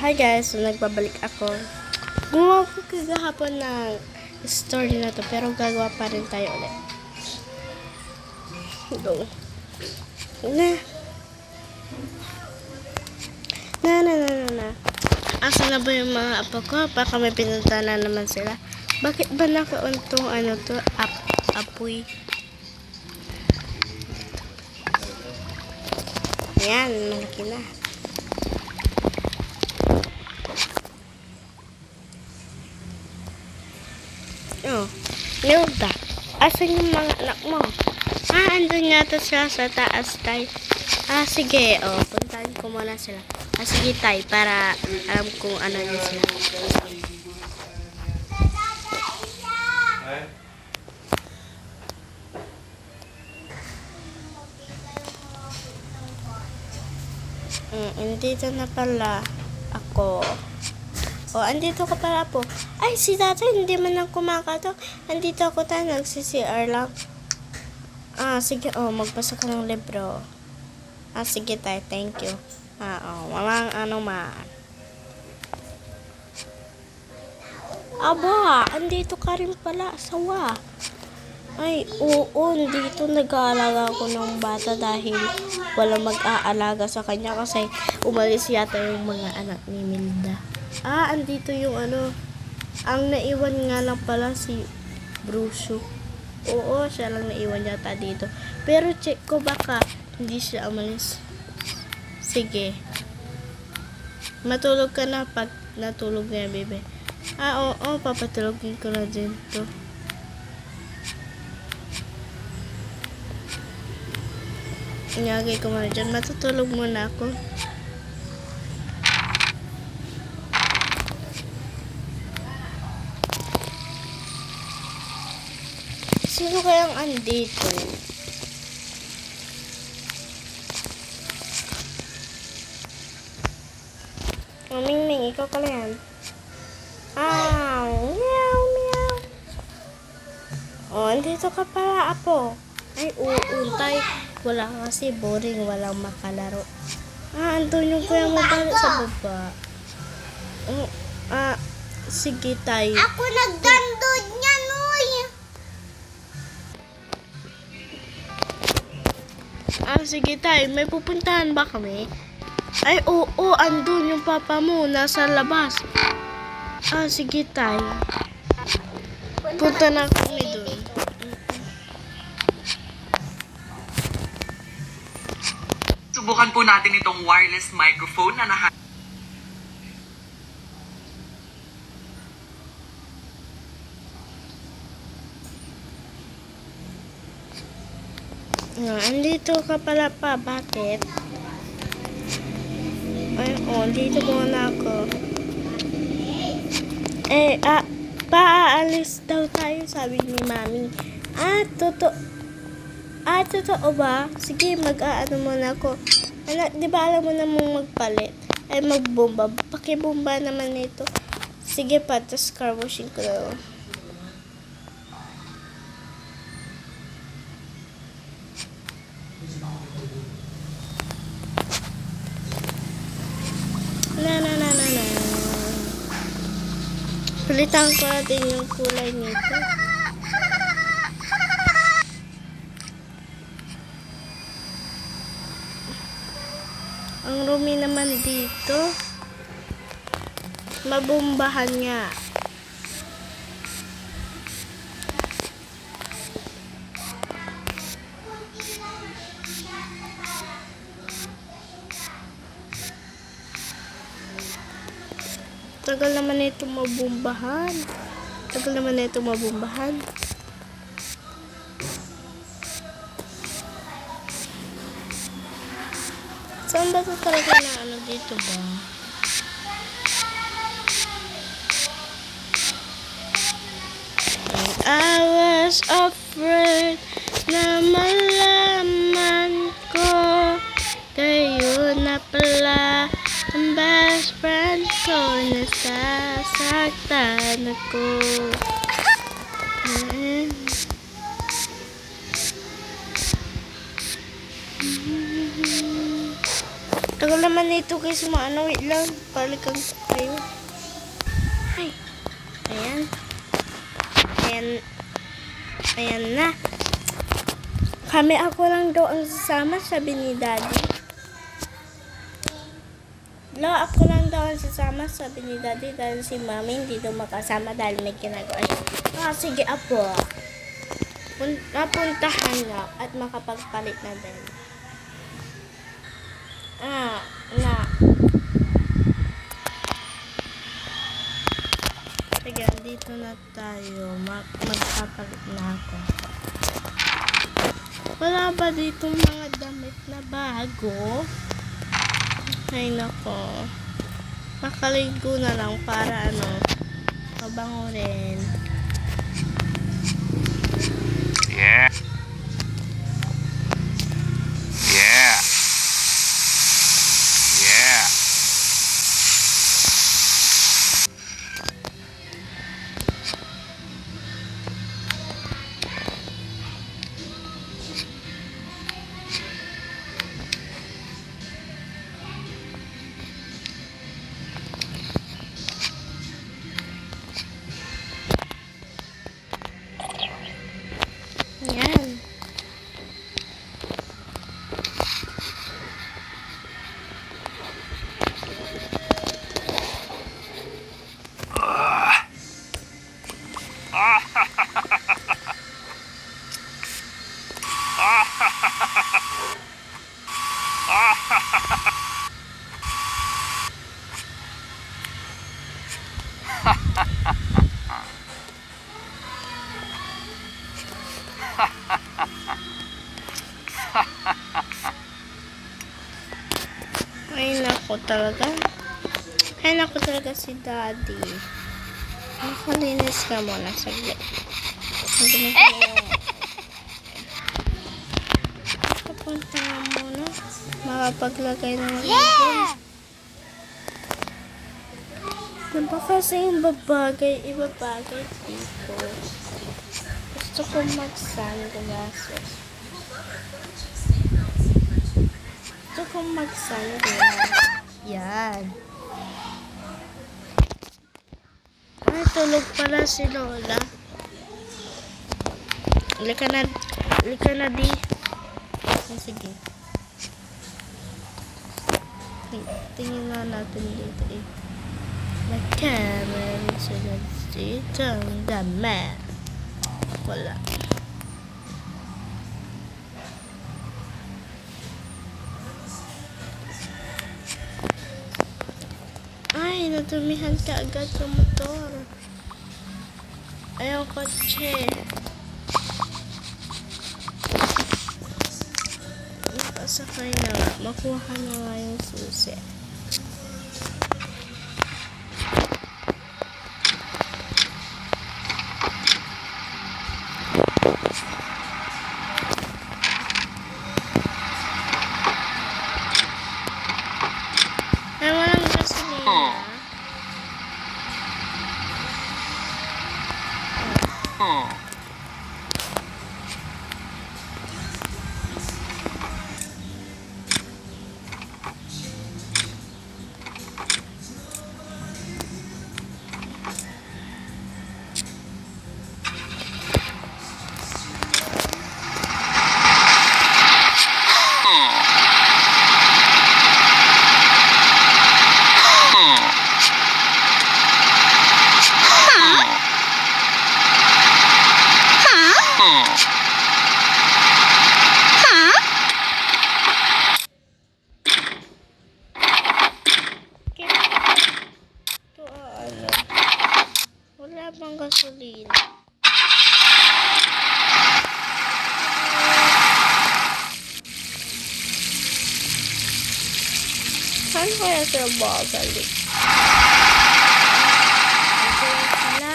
Hi guys, so nagbabalik ako. Gumawa ko kagahapon ng story na to, pero gagawa pa rin tayo ulit. Go. Na. Asa na ba yung mga apo ko? Baka may pinunta na naman sila. Bakit ba nakauntong to? Apoy. Ayan, malaki na. Oh, Nilda, asan yung mga anak mo? Andun yata siya sa taas, tay. Sige, puntahan ko muna sila. Sige, tay, para alam kung ano yun sila. Andito na pala ako. Andito ka pala po. Ay, si tatay, hindi man lang kumakato. Andito ako tayo, nagsi-CR lang. Sige, magbasa ka ng libro. Sige tayo, thank you. Walang ano man. Aba, andito ka rin pala, asawa. Ay, oo, dito nag-aalaga ako ng bata dahil walang mag-aalaga sa kanya kasi umalis yata yung mga anak ni Milda. Andito yung ang naiwan nga lang pala si Brucio. Oo, siya lang naiwan yata dito. Pero check ko baka hindi siya umalis. Sige. Matulog ka na pag natulog na, bebe. Oo, papatulogin ko na din to. Inyagay ko muna dyan. Matutulog muna ako. Sino kayang andito? Ming, ikaw pala yan. Meow. Andito ka pala, apo. Ay, tay. Wala kasi boring, walang makalaro. Andun yung kuya mo balik sa baba. Sige, tay. Ako nagdandod niya, Noy. Sige, tay. May pupuntahan ba kami? Ay, oo, andun yung papa mo. Nasa labas. Sige, tay. Punta na kami dun. Subukan po natin itong wireless microphone na Andito ka pala pa. Bakit? Ay, dito muna ako. Paalis daw tayo, sabi ni mami. Totoo ba? Sige, mag-aano muna ako. Anak, di ba alam mo namang magpalit? Ay, magbomba. Pakibomba naman nito. Sige pa, tas car washing ko na. Na. Palitan ko natin yung kulay nito. Ang rumi naman dito. Mabombahan nga. Tagal naman ito mabombahan. Saan ba ito talaga na dito ba? I was afraid na malaman ko kayo na pala ang best friend ko. Nasasaktan ako. Tagal naman nito guys, maano, wait lang. Balikan ko kayo. Ay. Ayan. Ayan. Ayan na. Kami ako lang daw ang sasama, sabi ni Daddy. Ako lang daw ang sasama, sabi ni Daddy. Dahil si Mami hindi daw makasama dahil may ginagawa siya. Sige apo. Napuntahan na at makapagpalit na din. Na. Sige, dito na tayo. Magpapalit na ako. Wala ba dito mga damit na bago? Ay, nako. Makaligo na lang para mabango rin. Yeah. Yeah. Yeah. Yan. Ay, nako talaga si Daddy. Nakalinis ka muna saglit. Papunta nga muna. Makapaglagay ng ribbon. Diba kasi yung ibabagay dito. Gusto ko mag-sunglasses. Yan. Ay, tulog pala si Lola. Lika na di. Sige. Tingin na natin dito eh. Nagkaroon sila dito ang dami. Wala. Ay, natumihan ka agad sa motor. Ay, ang kotse. Nakasakay na nga. Makuha na nga yung susi. Ay, walang gasolina. Wala bang gasolina? Saan kaya sila babalik? Ito sila.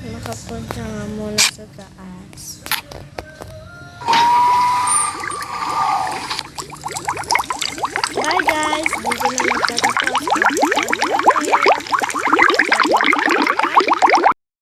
Nakapunta nga muna sa taas.